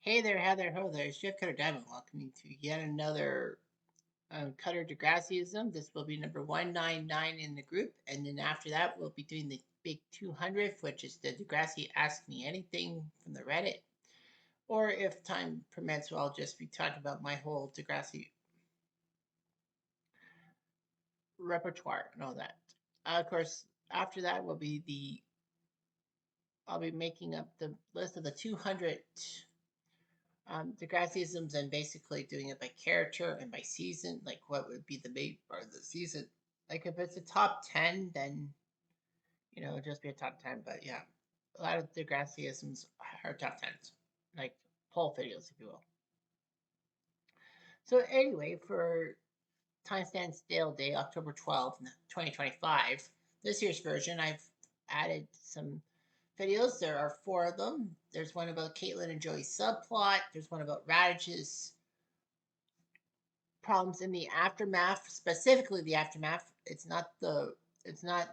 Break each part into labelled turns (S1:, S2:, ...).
S1: Hey there, Heather, ho there. It's Jeff Cutter Diamond welcoming to yet another Cutter Degrassism. This will be number 199 in the group, and then after that, we'll be doing the big 200th, which is the Degrassi Ask Me Anything from the Reddit. Or if time permits, I'll just be talking about my whole Degrassi repertoire and all that. Of course, after that will be I'll be making up the list of the 200 Degrassisms and basically doing it by character and by season, like what would be the main part of the season. Like if it's a top 10, then, it'll just be a top 10. But yeah, a lot of Degrassisms are top 10s, like poll videos, if you will. So anyway, for Time Stand Still Day, October 12th, 2025, this year's version, I've added some videos. There are four of them. There's one about Caitlin and Joey's subplot. There's one about Radish's problems in the aftermath, specifically the aftermath. It's not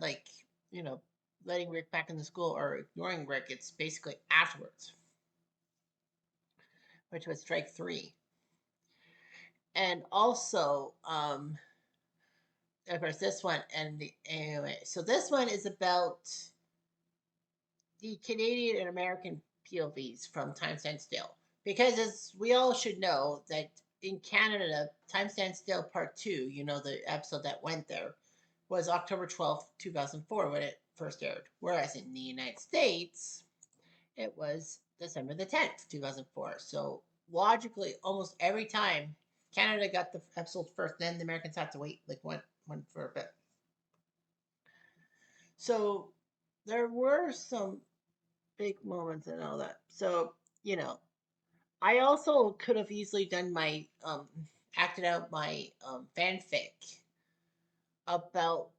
S1: like, you know, letting Rick back in the school or ignoring Rick. It's basically afterwards, which was strike three. And also, of course, this one anyway. So this one is about the Canadian and American POVs from Time Stand Still, because as we all should know that in Canada, Time Stand Still Part 2, the episode that went there, was October 12th, 2004 when it first aired. Whereas in the United States, it was December the 10th, 2004. So logically, almost every time Canada got the episode first, then the Americans had to wait like one for a bit. So there were some big moments and all that. So, I also could have easily done acted out my fanfic about,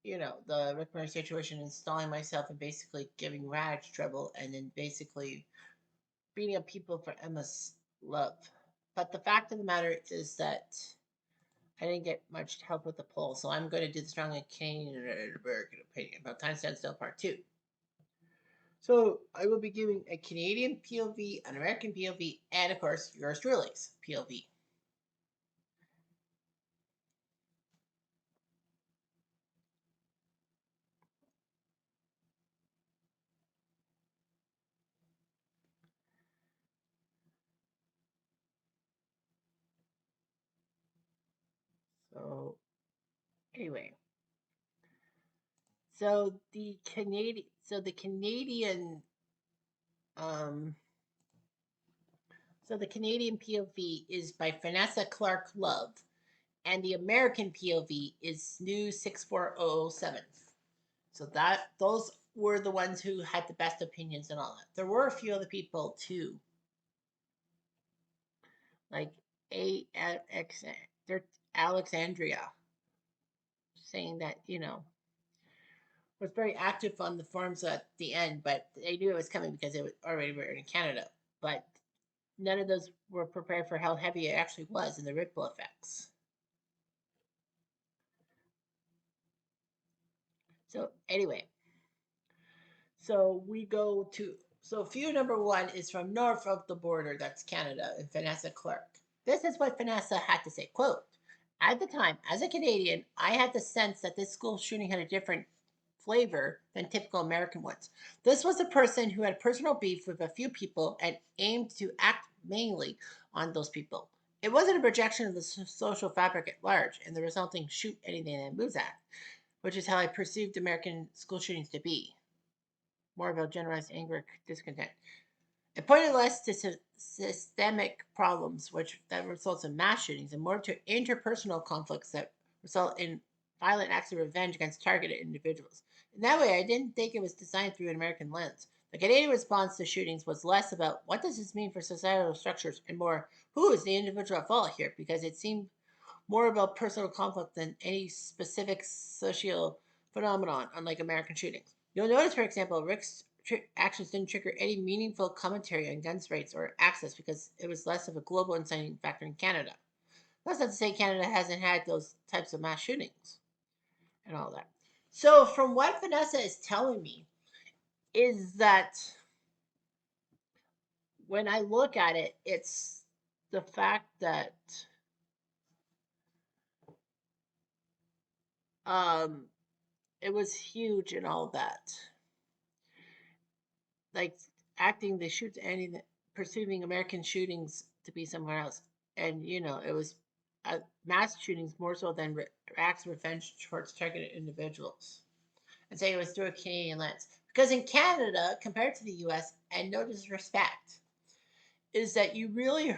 S1: the Rick Murray situation, installing myself and basically giving Raj trouble and then basically beating up people for Emma's love. But the fact of the matter is that I didn't get much help with the poll, so I'm going to do the strongly Canadian and American opinion about Time Stand Still Part 2. So I will be giving a Canadian POV, an American POV, and of course yours truly's POV. So anyway, so the Canadian um so the Canadian POV is by Vanessa Clark Love, and the American POV is New 64007. So those were the ones who had the best opinions and all that. There were a few other people too, like Alexandria, saying that was very active on the forums at the end, but they knew it was coming because it was already written in Canada. But none of those were prepared for how heavy it actually was and the ripple effects. So anyway, view number one is from north of the border, that's Canada, and Vanessa Clark. This is what Vanessa had to say, quote, "At the time, as a Canadian, I had the sense that this school shooting had a different flavor than typical American ones. This was a person who had personal beef with a few people and aimed to act mainly on those people. It wasn't a projection of the social fabric at large and the resulting shoot anything that moves act, which is how I perceived American school shootings to be. More about generalized anger, discontent. It pointed less to systemic problems, which that results in mass shootings, and more to interpersonal conflicts that result in violent acts of revenge against targeted individuals. In that way, I didn't think it was designed through an American lens. The Canadian response to shootings was less about what does this mean for societal structures and more who is the individual at fault here, because it seemed more about personal conflict than any specific social phenomenon, unlike American shootings. You'll notice, for example, Rick's actions didn't trigger any meaningful commentary on guns rates or access because it was less of a global inciting factor in Canada. That's not to say Canada hasn't had those types of mass shootings and all that. So, from what Vanessa is telling me, is that when I look at it, it's the fact that um, it was huge and all that. Like acting the shoot anything, perceiving American shootings to be somewhere else, and it was mass shootings more so than acts of revenge towards targeted individuals, and say it was through a Canadian lens. Because in Canada, compared to the U.S., and no disrespect, is that you really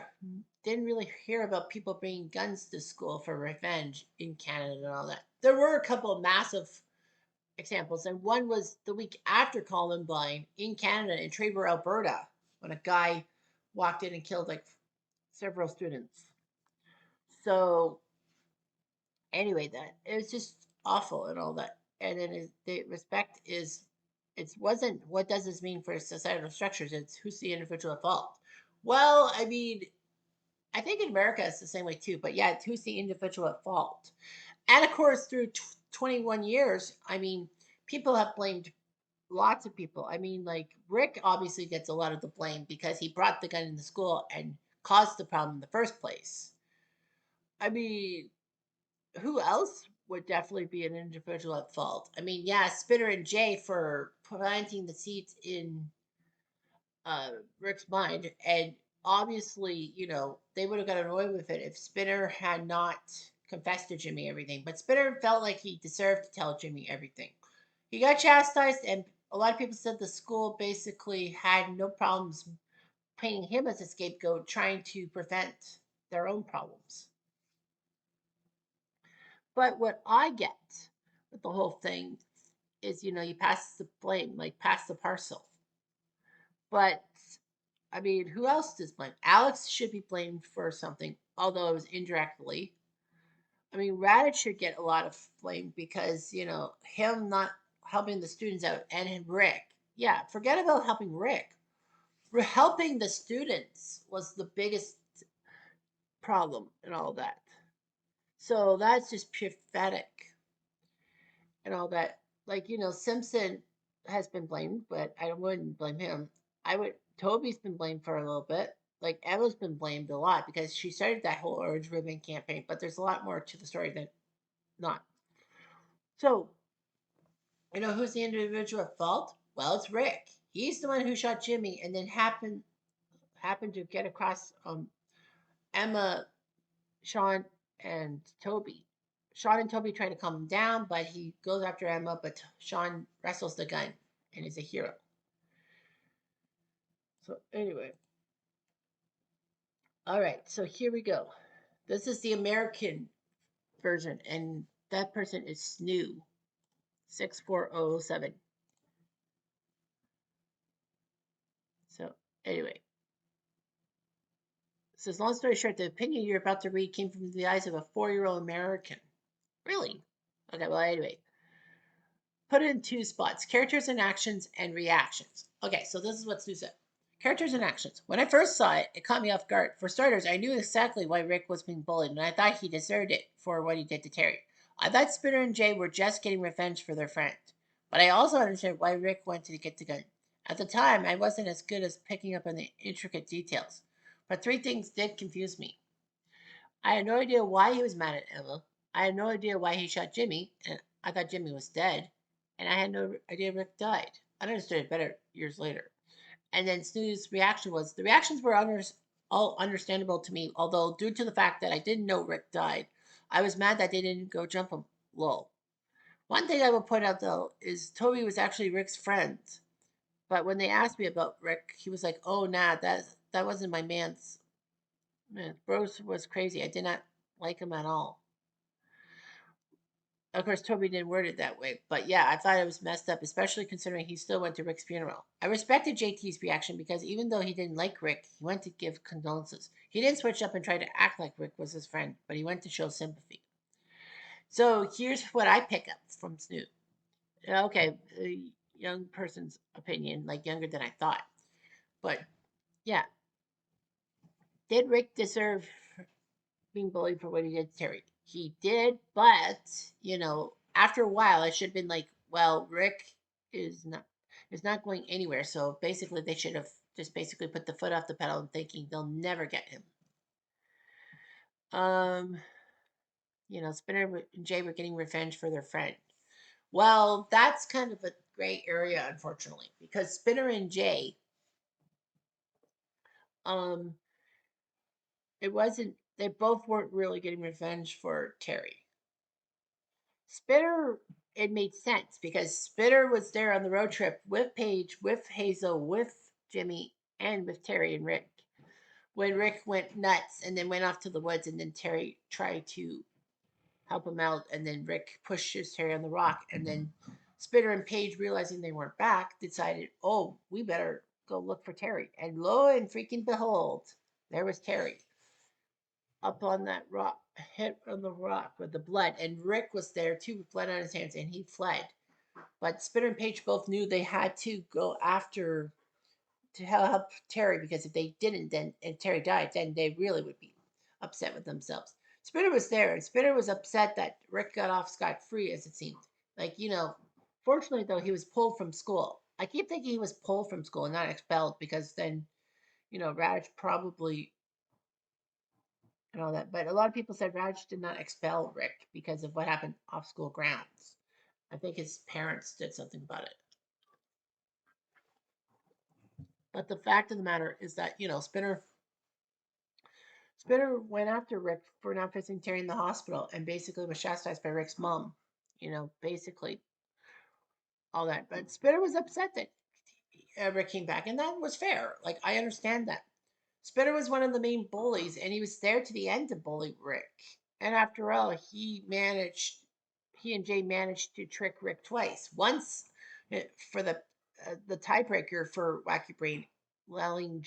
S1: didn't really hear about people bringing guns to school for revenge in Canada and all that. There were a couple of massive examples, and one was the week after Columbine in Canada in Traver, Alberta, when a guy walked in and killed like several students. So anyway, that it was just awful and all that. And then the respect is it wasn't what does this mean for societal structures? It's who's the individual at fault. Well, I mean, I think in America it's the same way too. But yeah, who's the individual at fault? And of course, through 21 years, I mean, people have blamed lots of people. I mean, like Rick obviously gets a lot of the blame because he brought the gun in the school and caused the problem in the first place. I mean, who else would definitely be an individual at fault? I mean, yeah, Spinner and Jay for planting the seeds in Rick's mind, and obviously, they would have got away with it if Spinner had not confessed to Jimmy everything. But Spinner felt like he deserved to tell Jimmy everything. He got chastised, and a lot of people said the school basically had no problems painting him as a scapegoat, trying to prevent their own problems. But what I get with the whole thing is, you pass the blame, like pass the parcel. But I mean, who else is blamed? Alex should be blamed for something, although it was indirectly. I mean, Radic should get a lot of blame because, him not helping the students out and Rick. Yeah, forget about helping Rick. Helping the students was the biggest problem and all that. So that's just pathetic and all that. Like, Simpson has been blamed, but I wouldn't blame him. I would. Toby's been blamed for a little bit. Like Emma's been blamed a lot because she started that whole orange ribbon campaign. But there's a lot more to the story than not. So who's the individual at fault? Well, it's Rick. He's the one who shot Jimmy, and then happened to get across Emma, Sean, and Toby. Sean and Toby try to calm him down, but he goes after Emma. But Sean wrestles the gun and is a hero. So anyway, all right. So here we go. This is the American version, and that person is Snoo 64007. So anyway, says long story short, the opinion you're about to read came from the eyes of a 4-year-old American. Really? Okay. Well, anyway, put it in two spots: characters and actions and reactions. Okay, so this is what Stu said. Characters and actions. When I first saw it, it caught me off guard. For starters, I knew exactly why Rick was being bullied, and I thought he deserved it for what he did to Terry. I thought Spinner and Jay were just getting revenge for their friend. But I also understood why Rick wanted to get the gun. At the time, I wasn't as good as picking up on the intricate details. But three things did confuse me. I had no idea why he was mad at Emma. I had no idea why he shot Jimmy, and I thought Jimmy was dead. And I had no idea Rick died. I understood it better years later. And then Snoo's reaction was the reactions were all understandable to me, although due to the fact that I didn't know Rick died, I was mad that they didn't go jump him. Lol. One thing I will point out though is Toby was actually Rick's friend. But when they asked me about Rick, he was like, "Oh nah, that wasn't my man's man. Bruce was crazy. I did not like him at all." Of course, Toby didn't word it that way, but yeah, I thought it was messed up, especially considering he still went to Rick's funeral. I respected JT's reaction because even though he didn't like Rick, he went to give condolences. He didn't switch up and try to act like Rick was his friend, but he went to show sympathy. So here's what I pick up from Snoop. Okay, a young person's opinion, like younger than I thought. But yeah, did Rick deserve being bullied for what he did to Terry? He did, but after a while, I should have been like, well, Rick is not going anywhere. So basically, they should have just basically put the foot off the pedal and thinking they'll never get him. Um, Spinner and Jay were getting revenge for their friend. Well, that's kind of a gray area, unfortunately, because Spinner and Jay, um, it wasn't. They both weren't really getting revenge for Terry. Spinner, it made sense because Spinner was there on the road trip with Paige, with Hazel, with Jimmy, and with Terry and Rick. When Rick went nuts and then went off to the woods, and then Terry tried to help him out, and then Rick pushes Terry on the rock, and then Spinner and Paige, realizing they weren't back, decided, oh, we better go look for Terry. And lo and freaking behold, there was Terry up on that rock, hit on the rock with the blood. And Rick was there too, with blood on his hands, and he fled. But Spinner and Paige both knew they had to go after to help Terry, because if they didn't, then and Terry died, then they really would be upset with themselves. Spinner was there, and Spinner was upset that Rick got off scot free, as it seemed. Like, fortunately, though, he was pulled from school. I keep thinking he was pulled from school and not expelled, because then, Raj probably and all that. But a lot of people said Raj did not expel Rick because of what happened off school grounds. I think his parents did something about it. But the fact of the matter is that, Spinner went after Rick for not fixing Terry in the hospital, and basically was chastised by Rick's mom. Basically all that. But Spinner was upset that Rick came back, and that was fair. Like, I understand that. Spinner was one of the main bullies, and he was there to the end to bully Rick. And after all, he and Jay managed to trick Rick twice. Once for the tiebreaker for Wacky Brain, allowing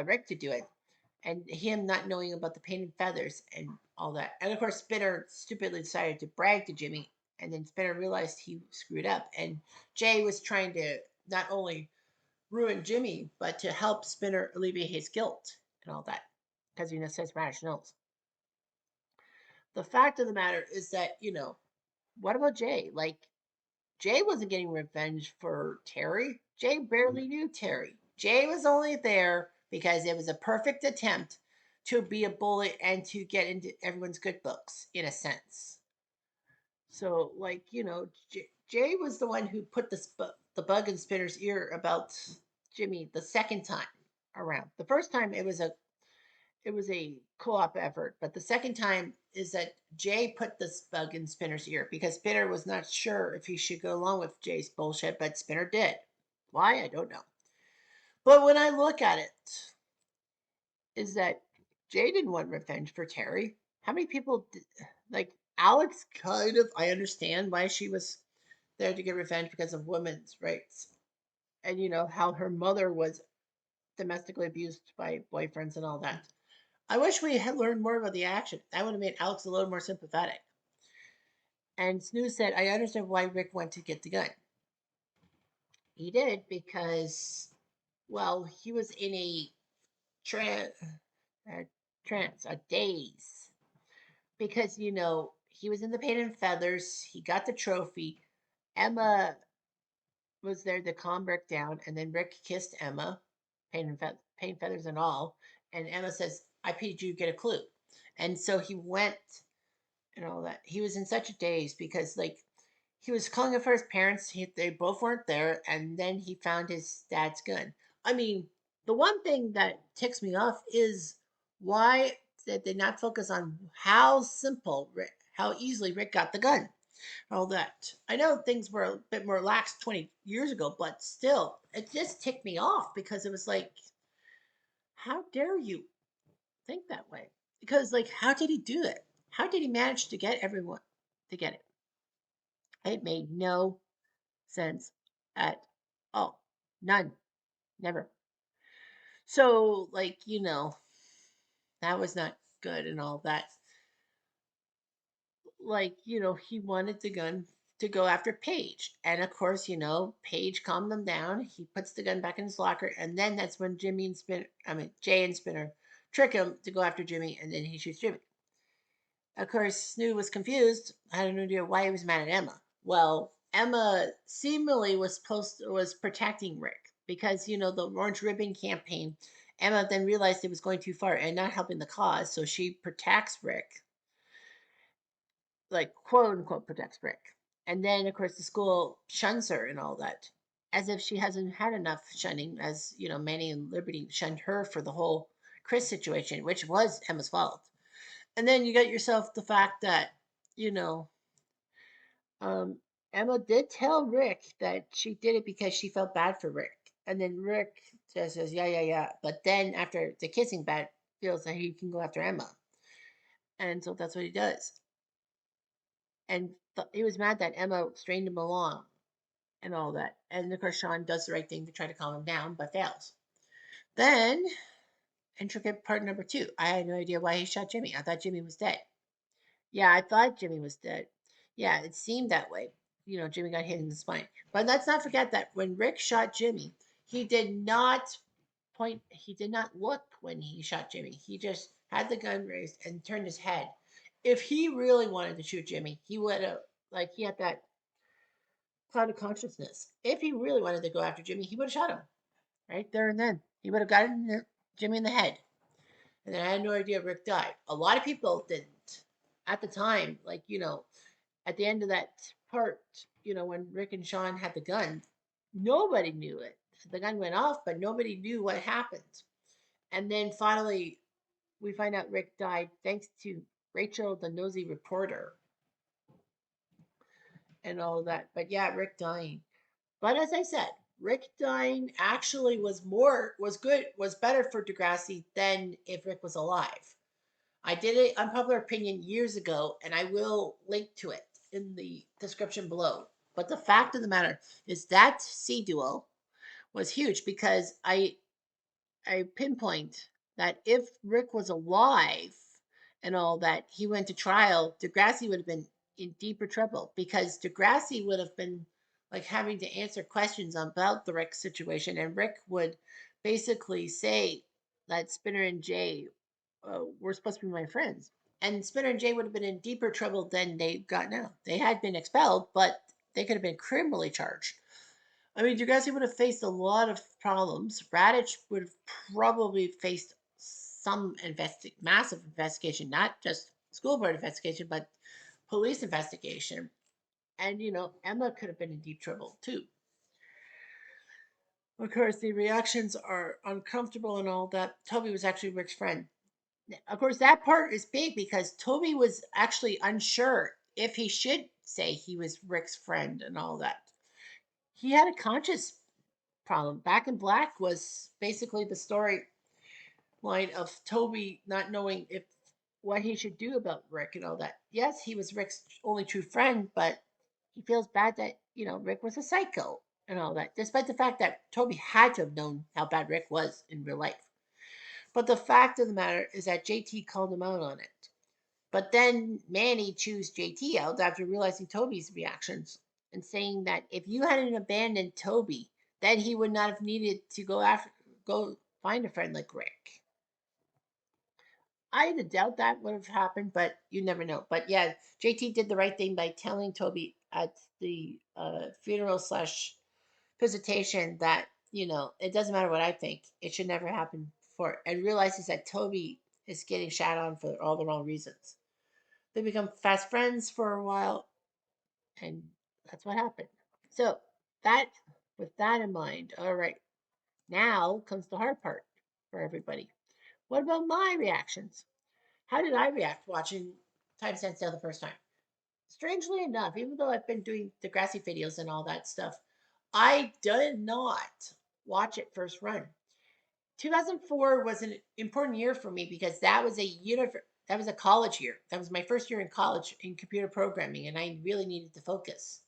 S1: Rick to do it, and him not knowing about the painted feathers and all that. And of course, Spinner stupidly decided to brag to Jimmy, and then Spinner realized he screwed up, and Jay was trying to not only ruin Jimmy, but to help Spinner alleviate his guilt and all that, because says Radish knows. The fact of the matter is that what about Jay? Like, Jay wasn't getting revenge for Terry. Jay barely knew Terry. Jay was only there because it was a perfect attempt to be a bully and to get into everyone's good books, in a sense. So, like, Jay was the one who put the bug in Spinner's ear about Jimmy the second time around. The first time it was a co-op effort, but the second time is that Jay put this bug in Spinner's ear because Spinner was not sure if he should go along with Jay's bullshit, but Spinner did. Why? I don't know. But when I look at it, is that Jay didn't want revenge for Terry. How many people like Alex? Kind of, I understand why she was there to get revenge because of women's rights, and how her mother was domestically abused by boyfriends and all that. I wish we had learned more about the action. That would have made Alex a little more sympathetic. And Snoo said, I understand why Rick went to get the gun. He did because, well, he was in a trance, a daze. Because, he was in the paint and feathers. He got the trophy. Emma was there to calm Rick down. And then Rick kissed Emma, paint feathers and all. And Emma says, I paid you to get a clue. And so he went and all that. He was in such a daze because, like, he was calling it for his parents. They both weren't there, and then he found his dad's gun. I mean, the one thing that ticks me off is why did they not focus on how simple, how easily Rick got the gun, all that. I know things were a bit more lax 20 years ago, but still, it just ticked me off because it was like, how dare you think that way? Because, like, how did he do it? How did he manage to get everyone to get it? It made no sense at all. None. Never. So, like, that was not good and all that. Like, he wanted the gun to go after Paige. And of course, Paige calmed them down. He puts the gun back in his locker. And then that's when Jay and Spinner trick him to go after Jimmy. And then he shoots Jimmy. Of course, Snoo was confused. I had no idea why he was mad at Emma. Well, Emma seemingly was protecting Rick. because the orange ribbon campaign. Emma then realized it was going too far and not helping the cause, so she protects Rick, like quote unquote protects Rick. And then of course the school shuns her and all that, as if she hasn't had enough shunning, as Manny and Liberty shunned her for the whole Chris situation, which was Emma's fault. And then you got yourself the fact that you know um, Emma did tell Rick that she did it because she felt bad for Rick. And then Rick says, yeah, yeah, yeah. But then after the kissing bet, feels that he can go after Emma. And so that's what he does. And he was mad that Emma strained him along and all that. And of course, Sean does the right thing to try to calm him down, but fails. Then, intricate part number two. I had no idea why he shot Jimmy. I thought Jimmy was dead. Yeah, I thought Jimmy was dead. Yeah, it seemed that way. Jimmy got hit in the spine. But let's not forget that when Rick shot Jimmy, he did not he did not look when he shot Jimmy. He just had the gun raised and turned his head. If he really wanted to shoot Jimmy, he would have, like, he had that cloud of consciousness. If he really wanted to go after Jimmy, he would have shot him right there and then. He would have gotten Jimmy in the head. And then I had no idea Rick died. A lot of people didn't at the time. Like, at the end of that part, when Rick and Sean had the gun, nobody knew it. The gun went off, but nobody knew what happened. And then finally, we find out Rick died thanks to Rachel, the nosy reporter, and all of that. But yeah, Rick dying. But as I said, Rick dying actually was better for Degrassi than if Rick was alive. I did an unpopular opinion years ago, and I will link to it in the description below. But the fact of the matter is that sea duel was huge because I pinpoint that if Rick was alive and all that, he went to trial, Degrassi would have been in deeper trouble because Degrassi would have been like having to answer questions about the Rick situation, and Rick would basically say that Spinner and Jay were supposed to be my friends. And Spinner and Jay would have been in deeper trouble than they got now. They had been expelled, but they could have been criminally charged. I mean, Degrassi would have faced a lot of problems. Radich would have probably faced some massive investigation, not just school board investigation, but police investigation. And Emma could have been in deep trouble too. Of course, the reactions are uncomfortable and all that. Toby was actually Rick's friend. Of course, that part is big because Toby was actually unsure if he should say he was Rick's friend and all that. He had a conscious problem. Back in Black was basically the storyline of Toby not knowing if what he should do about Rick and all that. Yes, he was Rick's only true friend, but he feels bad that Rick was a psycho and all that, despite the fact that Toby had to have known how bad Rick was in real life. But the fact of the matter is that JT called him out on it. But then Manny chews JT out after realizing Toby's reactions and saying that if you hadn't abandoned Toby, then he would not have needed to go find a friend like Rick. I doubt that would have happened, but you never know. But yeah, JT did the right thing by telling Toby at the funeral slash visitation that it doesn't matter what I think; it should never happen for. And realizes that Toby is getting shat on for all the wrong reasons. They become fast friends for a while, and that's what happened. So that, with that in mind, all right, now comes the hard part for everybody. What about my reactions? How did I react watching Time Stands Still the first time? Strangely enough, even though I've been doing Degrassi videos and all that stuff, I did not watch it first run. 2004 was an important year for me because that was a college year. That was my first year in college in computer programming, and I really needed to focus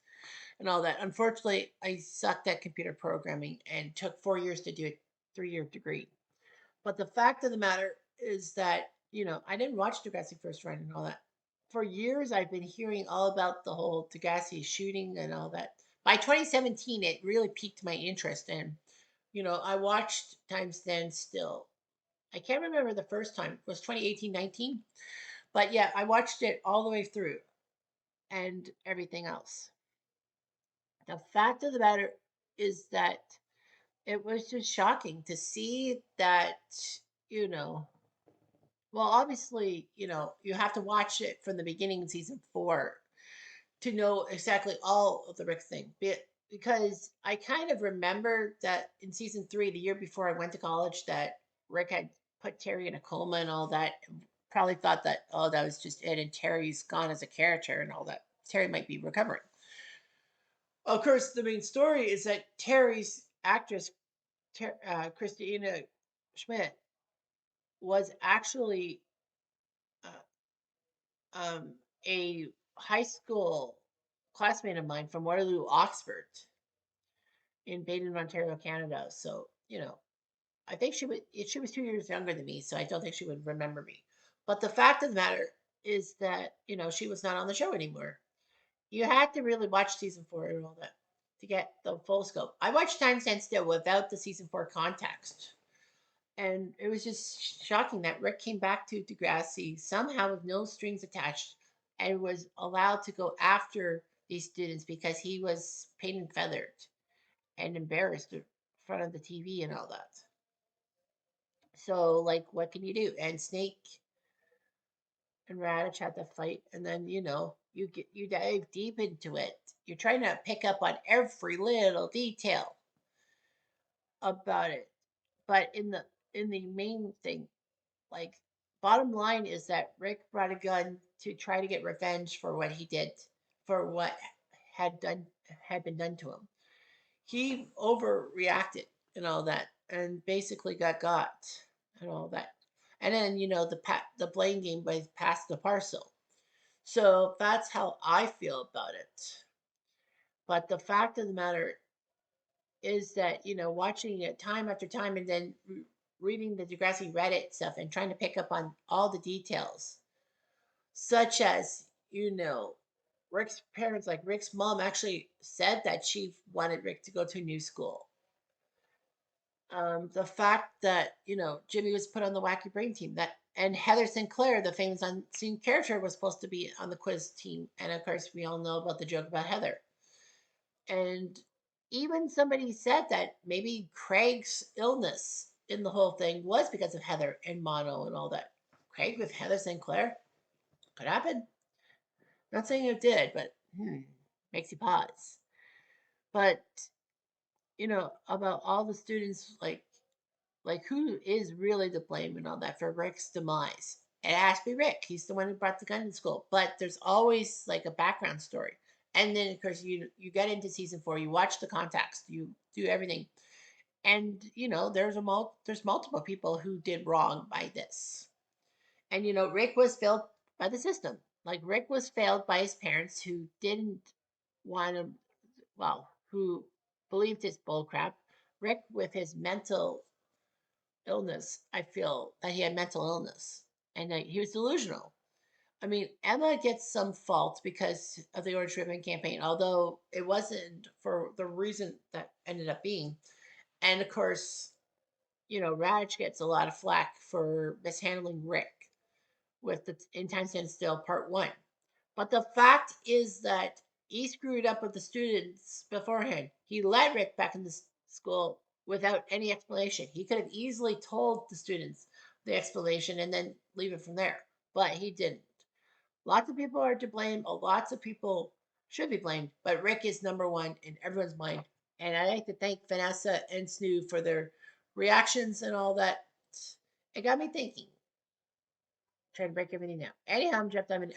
S1: and all that. Unfortunately, I sucked at computer programming and took 4 years to do a 3 year degree. But the fact of the matter is that, I didn't watch Degrassi First Run and all that. For years, I've been hearing all about the whole Degrassi shooting and all that. By 2017, it really piqued my interest. And, I watched Time Stand Still. I can't remember the first time. It was 2018, 19. But yeah, I watched it all the way through and everything else. The fact of the matter is that it was just shocking to see that, you know, well, obviously, you have to watch it from the beginning in season 4 to know exactly all of the Rick thing. Because I kind of remember that in season 3, the year before I went to college, that Rick had put Terry in a coma and all that. And probably thought that, oh, that was just it, and Terry's gone as a character and all that. Terry might be recovering. Of course, the main story is that Terry's actress, Christina Schmidt, was actually uh, um, a high school classmate of mine from Waterloo, Oxford, in Baden, Ontario, Canada. So, I think she was 2 years younger than me, so I don't think she would remember me. But the fact of the matter is that she was not on the show anymore. You had to really watch season 4 and all that to get the full scope. I watched Time Stand Still without the season 4 context. And it was just shocking that Rick came back to Degrassi somehow with no strings attached and was allowed to go after these students because he was painted and feathered and embarrassed in front of the TV and all that. So, like, what can you do? And Snake and Raditch had the fight, and then you dive deep into it. You're trying to pick up on every little detail about it, but in the main thing, like, bottom line is that Rick brought a gun to try to get revenge for what he did, for what had done had been done to him. He overreacted and all that, and basically got and all that. And then the blame game by pass the parcel. So that's how I feel about it. But the fact of the matter is that watching it time after time, and then reading the Degrassi Reddit stuff and trying to pick up on all the details, such as Rick's parents, like Rick's mom, actually said that she wanted Rick to go to a new school. The fact that Jimmy was put on the Wacky Brain team, that and Heather Sinclair, the famous unseen character, was supposed to be on the quiz team, and of course we all know about the joke about Heather. And even somebody said that maybe Craig's illness in the whole thing was because of Heather and Mono and all that. Craig with Heather Sinclair could happen. Not saying it did, but makes you pause. But about all the students, like who is really to blame and all that for Rick's demise? It has to be Rick. He's the one who brought the gun to school. But there's always like a background story. And then of course you get into season 4, you watch the context, you do everything. And there's multiple people who did wrong by this. And Rick was failed by the system. Like Rick was failed by his parents who didn't want to, well, who believed his bullcrap. Rick with his mental illness, I feel that he had mental illness and that he was delusional. I mean, Emma gets some fault because of the Orange Ribbon campaign, although it wasn't for the reason that ended up being. And of course, Raj gets a lot of flack for mishandling Rick with the In Time Stand Still Part 1. But the fact is that he screwed up with the students beforehand. He let Rick back in the school without any explanation. He could have easily told the students the explanation and then leave it from there, but he didn't. Lots of people are to blame. Lots of people should be blamed, but Rick is number one in everyone's mind. And I'd like to thank Vanessa and Snoo for their reactions and all that. It got me thinking. Trying to break everything down. Anyhow, I'm Jeff Diamond.